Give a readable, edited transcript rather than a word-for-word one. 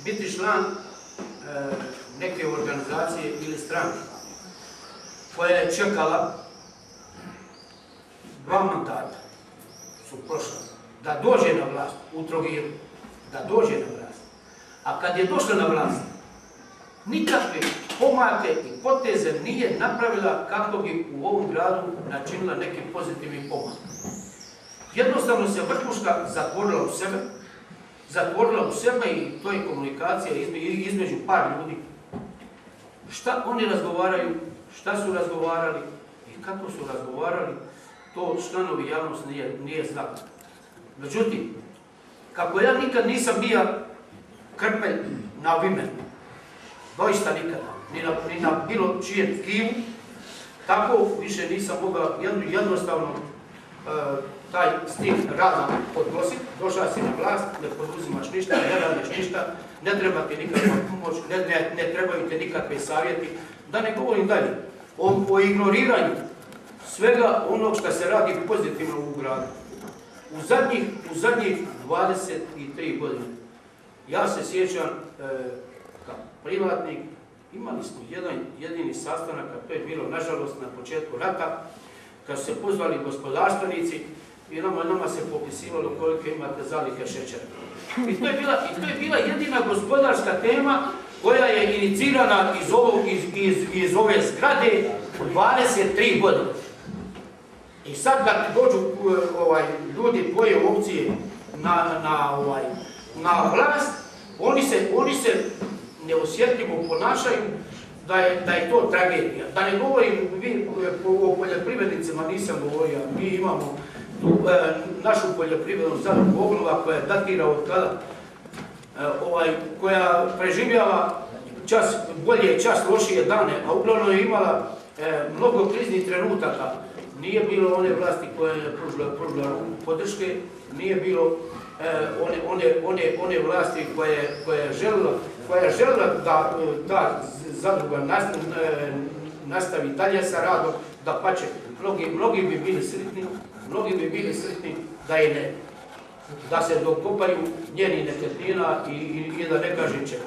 biti član neke organizacije ili stranke koja je čekala 2 mandata su prošla da dođe na vlast u Trogiru, da dođe na vlast. A kad je došla na vlast, nikakve pomake i poteze nije napravila kako bi u ovom gradu načinila neki pozitivni pomak. Jednostavno se vrhuška zatvorila u sebe i to je komunikacija između par ljudi. Šta oni razgovaraju, šta su razgovarali i kako su razgovarali, to članovi javnosti nije znalo. Međutim, kako ja nikad nisam bio krpelj na vimenu, doista nikada, ni na bilo čijem tkivu, tako više nisam mogao jednostavno taj stil rada podnositi. Došao si na vlast, ne poduzimaš ništa, ne radiš ništa, ne treba ti nikakva pomoć, ne trebaju ti nikakve savjeti. Da ne govorim dalje o ignoriranju svega onog što se radi pozitivno u gradu. U zadnjih 23 godine ja se sjećam kao privatnik, imali smo jedan jedini sastanak, a to je bilo nažalost na početku rata, kad su se pozvali gospodarstvenici i nama se popisivalo koliko imate zalihe šećera. I to je bila jedina gospodarska tema koja je inicirana iz ove zgrade u 23 godine. I sad kad dođu ljudi tvoje opcije na vlast, oni se neosjetljivo ponašaju da je to tragedija. Da ne govorim, o poljoprivrednicima nisam govorio, mi imamo našu poljoprivrednu zadrugu obnova koja datira od tada, koja preživljava čas bolje, čas lošije dane, a uglavnom je imala mnogo kriznih trenutaka. Nije bilo one vlasti koja je pružila ruku podrške, nije bilo one vlasti koja je željela da ta zadruga nastavi dalje sa radom, da pače, mnogi bi bili sretni da je ne, da se dokopaju njenih nekretnina i da ne kažem čega.